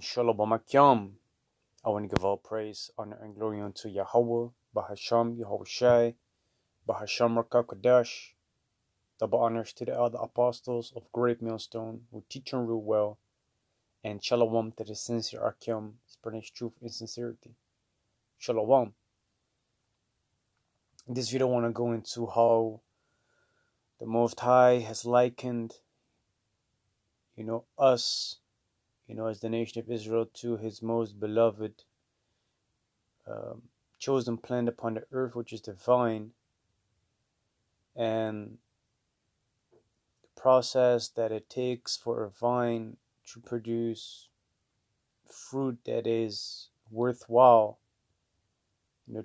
Shalom Akyam. I want to give all praise, honor, and glory unto Yahweh, Bahasham, Yahweh Shai, Bahasham Rakakadash. Double honors to the other apostles of Great Millstone who teach and rule well, and Shalom to the sincere Akyam, spreading truth and sincerity. Shalom. In this video, I want to go into how the Most High has likened, us, as the nation of Israel to His most beloved, chosen plant upon the earth, which is the vine, and the process that it takes for a vine to produce fruit that is worthwhile,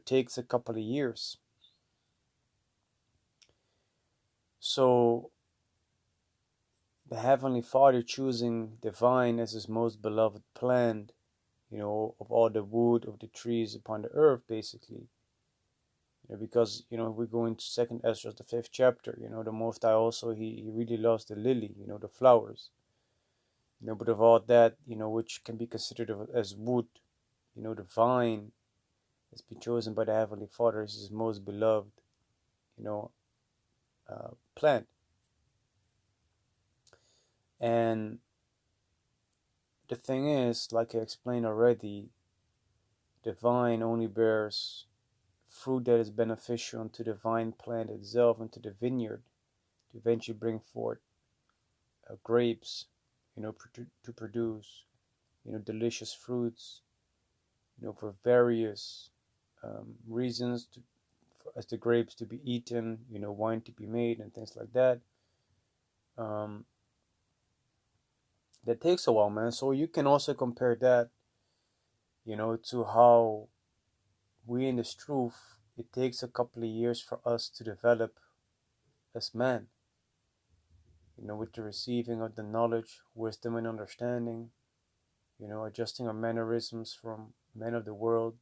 takes a couple of years. So the Heavenly Father choosing the vine as His most beloved plant, of all the wood of the trees upon the earth, basically. Because, we go into 2nd Ezra, the 5th chapter, the Most High also, He really loves the lily, the flowers. But of all that, which can be considered as wood, the vine has been chosen by the Heavenly Father as His most beloved, plant. And the thing is, like I explained already, the vine only bears fruit that is beneficial to the vine plant itself and to the vineyard to eventually bring forth grapes, to produce, delicious fruits, for various reasons, as the grapes to be eaten, wine to be made, and things like that. That takes a while, man. So you can also compare that, to how we in this truth, it takes a couple of years for us to develop as man, with the receiving of the knowledge, wisdom, and understanding, adjusting our mannerisms from men of the world,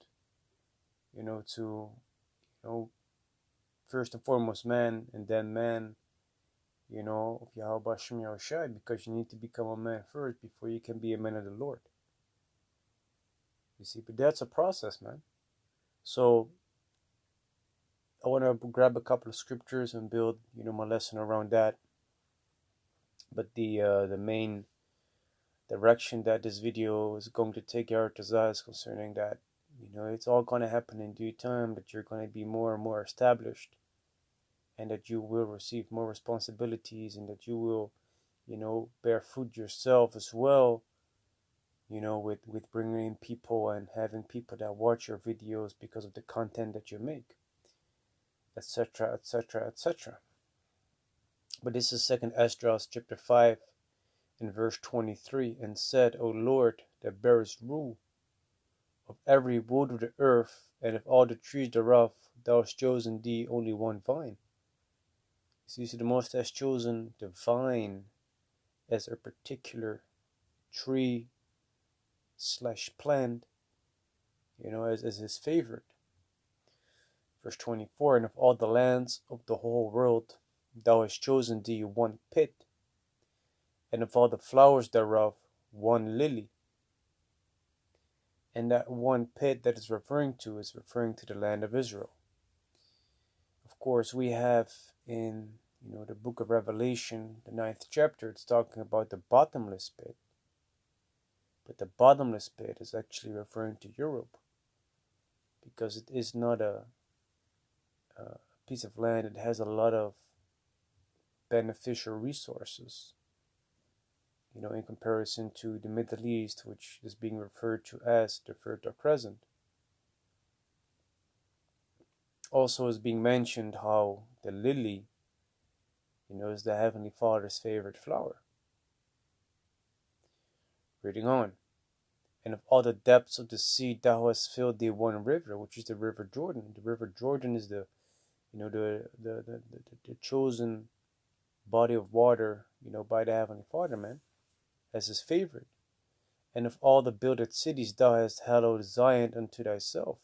to, first and foremost man, and then man, of Yahweh Hashem Yahushai, because you need to become a man first before you can be a man of the Lord. You see, but that's a process, man. So I want to grab a couple of scriptures and build, my lesson around that. But the main direction that this video is going to take Yaratazah is concerning that, it's all going to happen in due time, that you're going to be more and more established, and that you will receive more responsibilities, and that you will, bear fruit yourself as well, with bringing in people and having people that watch your videos because of the content that you make, etc., etc., etc. But this is 2nd Esdras chapter 5 and verse 23, and said, O Lord, that bearest rule of every wood of the earth, and of all the trees thereof, thou hast chosen thee only one vine. So the Most has chosen the vine as a particular tree / plant, as his favorite. Verse 24, and of all the lands of the whole world, thou hast chosen thee one pit, and of all the flowers thereof, one lily. And that one pit that is referring to the land of Israel. Of course, we have in, the book of Revelation, the 9th chapter, it's talking about the bottomless pit. But the bottomless pit is actually referring to Europe, because it is not a piece of land. It has a lot of beneficial resources, in comparison to the Middle East, which is being referred to as the Fertile Crescent. Also is being mentioned how the lily, is the Heavenly Father's favorite flower. Reading on. And of all the depths of the sea thou hast filled thee one river, which is the River Jordan. The River Jordan is the chosen body of water, by the Heavenly Father, man, as his favorite. And of all the builded cities thou hast hallowed Zion unto thyself.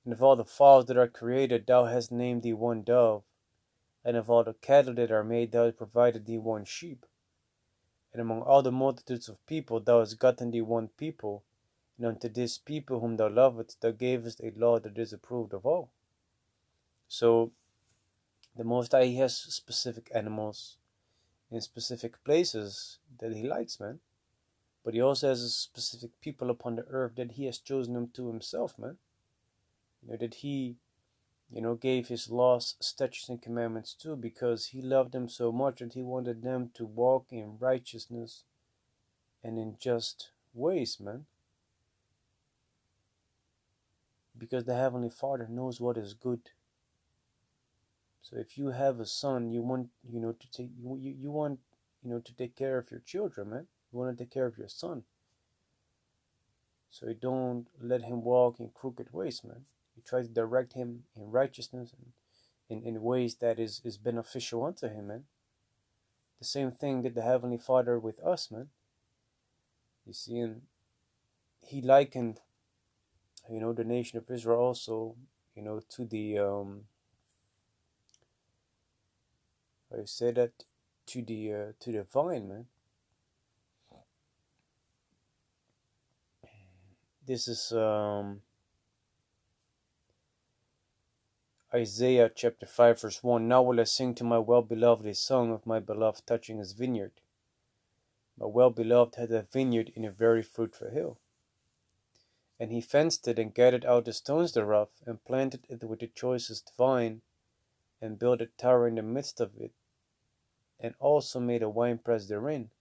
And of all the fowls that are created thou hast named thee one dove. And of all the cattle that are made thou hast provided thee one sheep. And among all the multitudes of people, thou hast gotten thee one people, and unto this people whom thou lovest, thou gavest a law that is approved of all. So, the Most High, He has specific animals in specific places that He likes, man. But He also has a specific people upon the earth that He has chosen them to Himself, man. That He, gave His laws, statutes, and commandments to, because He loved them so much that He wanted them to walk in righteousness and in just ways, man. Because the Heavenly Father knows what is good. So if you have a son, you want, to take, you want, to take care of your children, man. You want to take care of your son. So you don't let him walk in crooked ways, man. You try to direct him in righteousness and in ways that is beneficial unto him, man. The same thing did the Heavenly Father with us, man. You see, and He likened, the nation of Israel also, to the, I say that, to the vine, man. This is Isaiah chapter 5 verse 1. Now will I sing to my well-beloved a song of my beloved touching his vineyard. My well-beloved had a vineyard in a very fruitful hill. And he fenced it and gathered out the stones thereof, and planted it with the choicest vine, and built a tower in the midst of it, and also made a winepress therein.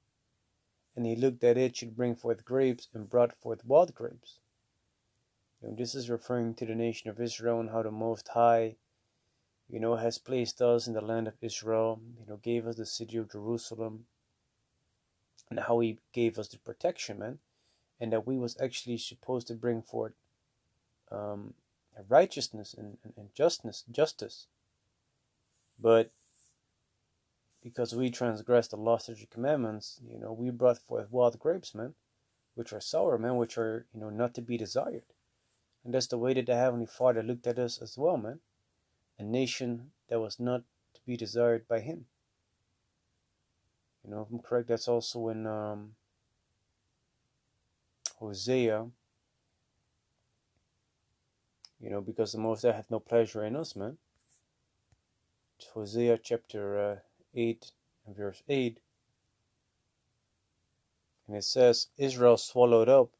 And he looked that it should bring forth grapes, and brought forth wild grapes. This is referring to the nation of Israel and how the Most High, has placed us in the land of Israel, gave us the city of Jerusalem, and how He gave us the protection, man, and that we was actually supposed to bring forth righteousness and justice. But because we transgressed the law, statutes, and commandments, we brought forth wild grapes, man, which are sour, man, which are, not to be desired. And that's the way that the Heavenly Father looked at us as well, man. A nation that was not to be desired by Him. If I'm correct, that's also in Hosea. Because the Most High hath no pleasure in us, man. It's Hosea chapter 8 and verse 8. And it says, Israel swallowed up.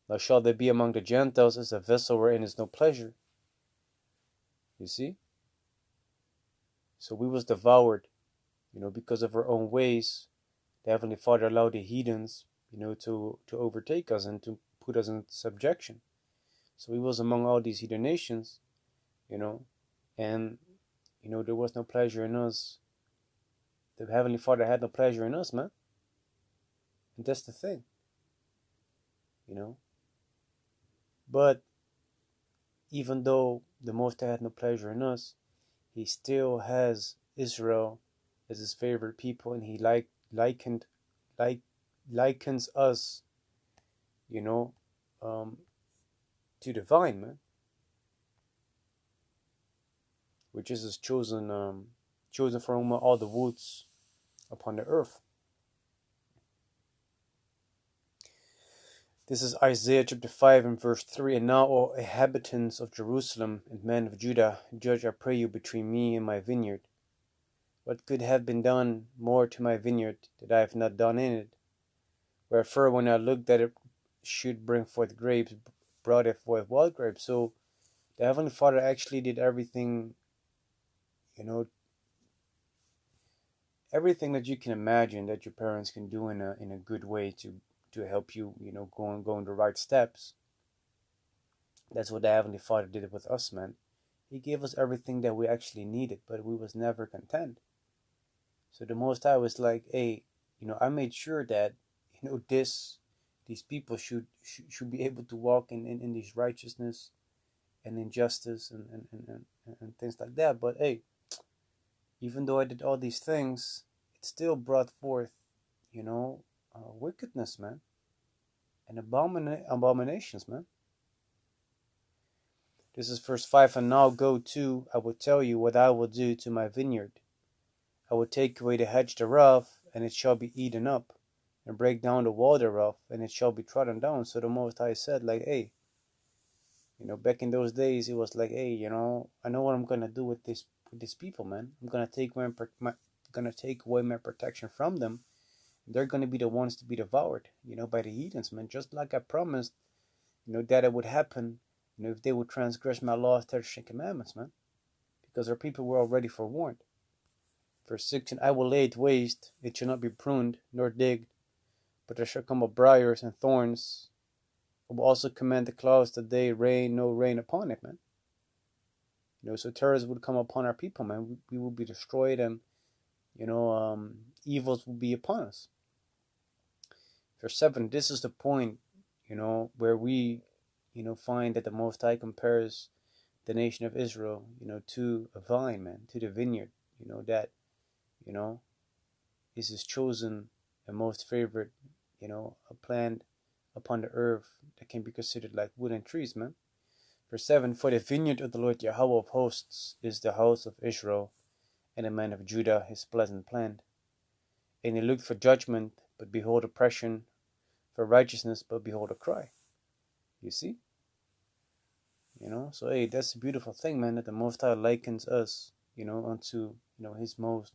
Thou shalt they be among the Gentiles as a vessel wherein is no pleasure. You see? So we was devoured, because of our own ways. The Heavenly Father allowed the heathens, to overtake us and to put us in subjection. So we was among all these heathen nations, and, there was no pleasure in us. The Heavenly Father had no pleasure in us, man. And that's the thing, But even though the Most High had no pleasure in us, He still has Israel as His favorite people, and He likens us, to the vine, man, which is His chosen from all the woods upon the earth. This is Isaiah chapter 5 and verse 3. And now, O inhabitants of Jerusalem and men of Judah, judge, I pray you, between me and my vineyard. What could have been done more to my vineyard that I have not done in it? Wherefore, when I looked that it should bring forth grapes, brought it forth wild grapes. So the Heavenly Father actually did everything, everything that you can imagine that your parents can do in a good way to help you, go in the right steps. That's what the Heavenly Father did with us, man. He gave us everything that we actually needed, but we was never content. So the Most High was like, hey, I made sure that, these people should be able to walk in this righteousness and in justice and things like that. But hey, even though I did all these things, it still brought forth, wickedness, man, and abominations, man. This is verse 5. And now go to, I will tell you what I will do to my vineyard. I will take away the hedge thereof, and it shall be eaten up, and break down the wall thereof, and it shall be trodden down. So the Most High said, like, hey, back in those days, it was like, hey, I know what I'm gonna do with these people, man. I'm gonna take away my protection from them. They're gonna be the ones to be devoured, by the heathens, man. Just like I promised, that it would happen, if they would transgress my laws, statutes, and commandments, man. Because our people were already forewarned. Verse 16, I will lay it waste, it shall not be pruned, nor digged, but there shall come up briars and thorns. I will also command the clouds that they rain no rain upon it, man. So terrors would come upon our people, man. We will be destroyed, and evils will be upon us. Verse 7, this is the point, where we, find that the Most High compares the nation of Israel, to a vine, man, to the vineyard, that, is his chosen and most favorite, a plant upon the earth that can be considered like wood and trees, man. Verse 7, for the vineyard of the Lord Yahweh of hosts is the house of Israel, and the man of Judah his pleasant plant. And he looked for judgment, but behold oppression, for righteousness, but behold a cry. You see? So hey, that's a beautiful thing, man, that the Most High likens us, unto, his most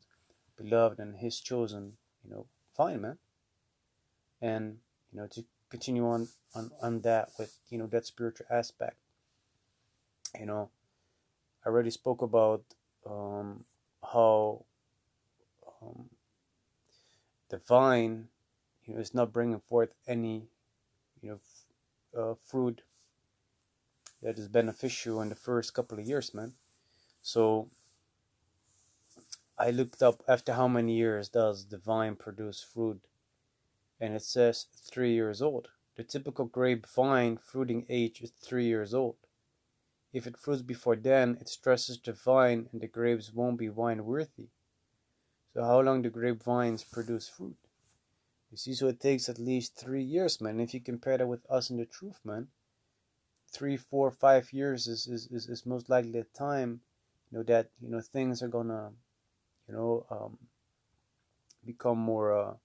beloved and his chosen, vine, man. And, to continue on that with, that spiritual aspect. I already spoke about how the vine, is not bringing forth any, fruit that is beneficial in the first couple of years, man. So I looked up after how many years does the vine produce fruit, and it says 3 years old. The typical grape vine fruiting age is 3 years old. If it fruits before then, it stresses the vine and the grapes won't be wine worthy. So how long do grapevines produce fruit? You see, so it takes at least 3 years, man. If you compare that with us in the truth, man, 3, 4, 5 years is most likely the time, that, things are gonna, become more,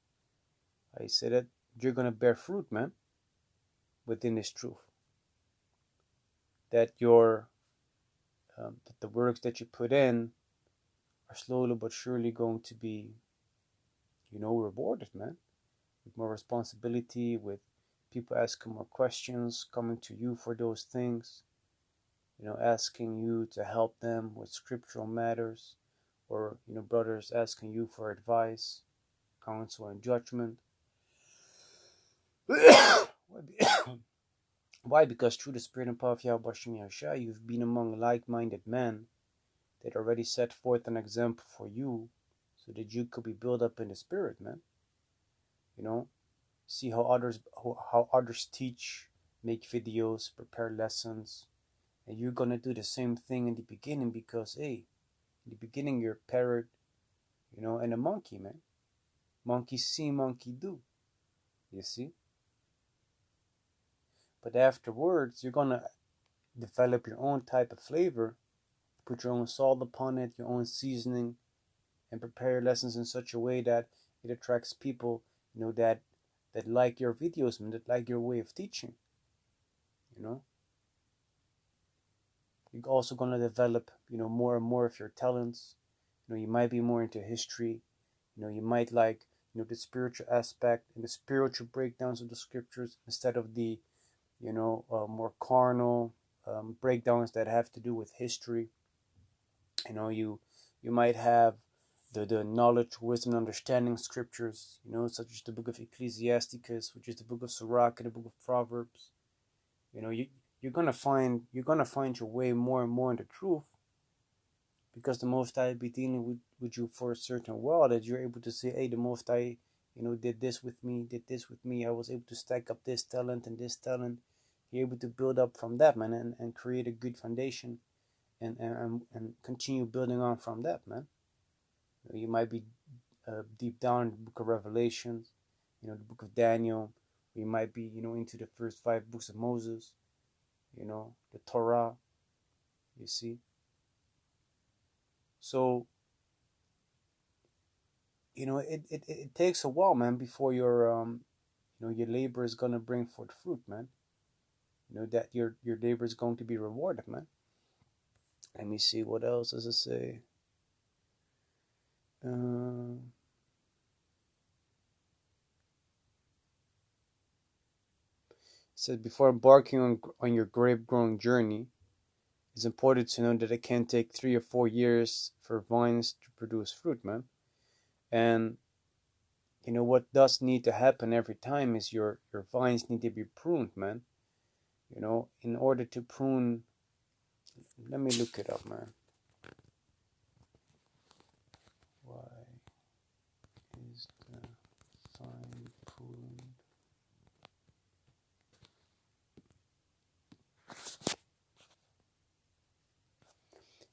I say that, you're gonna bear fruit, man, within this truth. That that the works that you put in are slowly but surely going to be, rewarded, man. With more responsibility, with people asking more questions, coming to you for those things, asking you to help them with scriptural matters, or, brothers asking you for advice, counsel, and judgment. Why? Because through the Spirit and power of Yahweh Shem Yahushua, you've been among like-minded men that already set forth an example for you, so that you could be built up in the Spirit, man. See how others teach, make videos, prepare lessons, and you're gonna do the same thing in the beginning, because hey, in the beginning you're a parrot, and a monkey, man. Monkey see, monkey do. You see? But afterwards, you're gonna develop your own type of flavor, put your own salt upon it, your own seasoning, and prepare your lessons in such a way that it attracts people, that like your videos, man, that like your way of teaching. You're also gonna develop, more and more of your talents. You might be more into history. You might like, the spiritual aspect and the spiritual breakdowns of the scriptures, instead of the, more carnal breakdowns that have to do with history. You might have the knowledge, wisdom, and understanding scriptures, such as the book of Ecclesiasticus, which is the book of Sirach, and the book of Proverbs. You're gonna find your way more and more in the truth, because the Most High be dealing with you for a certain while, that you're able to say, hey, the Most High, did this with me, I was able to stack up this talent and this talent. You're able to build up from that, man, and create a good foundation, and continue building on from that, man. You might be deep down in the book of Revelations, the book of Daniel. You might be, into the first 5 books of Moses, the Torah, you see. So it takes a while, man, before your labor is gonna bring forth fruit, man. That your labor is going to be rewarded, man. Let me see, what else does it say? It says, before embarking on your grape growing journey, it's important to know that it can take 3 or 4 years for vines to produce fruit, man. And what does need to happen every time is your vines need to be pruned, man. In order to prune, let me look it up, man. Why is the vine pruned?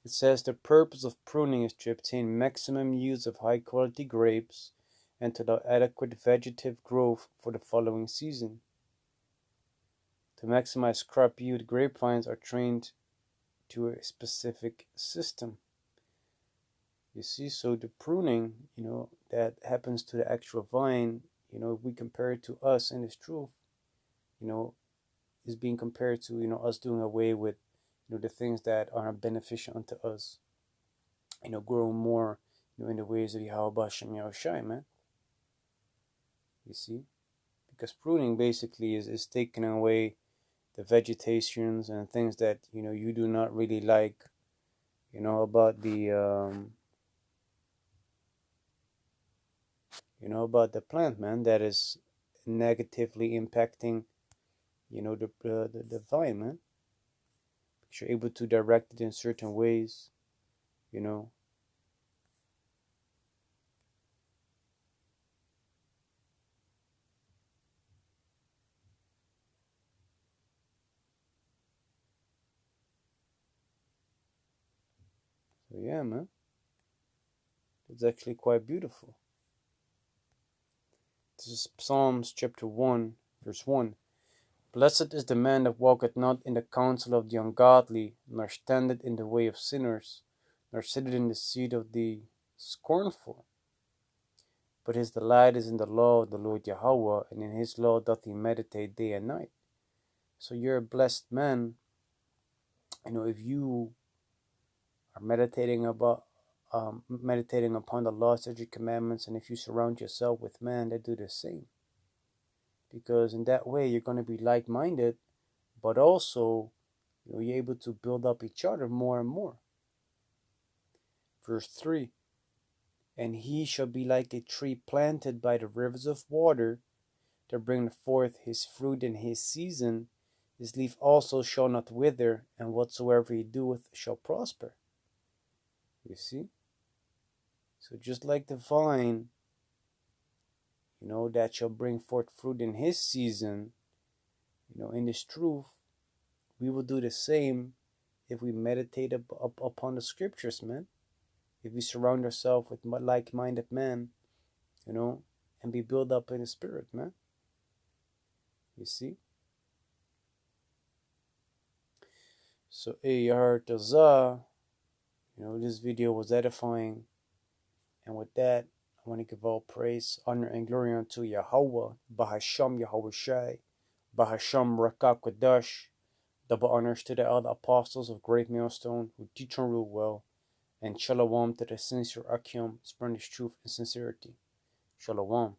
It says the purpose of pruning is to obtain maximum yields of high quality grapes and to allow adequate vegetative growth for the following season. To maximize crop yield, grapevines are trained to a specific system. You see, so the pruning, that happens to the actual vine, if we compare it to us in this truth, is being compared to, us doing away with, the things that are beneficial unto us, grow more, in the ways of Yahweh Bashem Yahushai, man. You see? Because pruning basically is taking away the vegetations and things that, you do not really like, about the plant, man, that is negatively impacting, the vine, man. Because you're able to direct it in certain ways, So yeah, man. It's actually quite beautiful. This is Psalms chapter 1, verse 1. Blessed is the man that walketh not in the counsel of the ungodly, nor standeth in the way of sinners, nor sitteth in the seat of the scornful. But his delight is in the law of the Lord Yahweh, and in his law doth he meditate day and night. So you're a blessed man, if you are meditating upon the law, statutes, commandments, and if you surround yourself with men that do the same. Because in that way you're going to be like-minded, but also you're able to build up each other more and more. Verse 3, and he shall be like a tree planted by the rivers of water, that bringeth forth his fruit in his season. His leaf also shall not wither, and whatsoever he doeth shall prosper. You see? So just like the vine, that shall bring forth fruit in his season, in this truth, we will do the same if we meditate upon the scriptures, man. If we surround ourselves with like-minded men, and be built up in the spirit, man. You see? So, Eyar Tazah, this video was edifying. And with that, I want to give all praise, honor, and glory unto Yahweh, Bahasham Yahweh Shai, Bahasham Rakak Kodash. Double honors to the other apostles of Great Millstone who teach and rule well, and shalom to the sincere Akim, spreading his truth and sincerity. Shalom.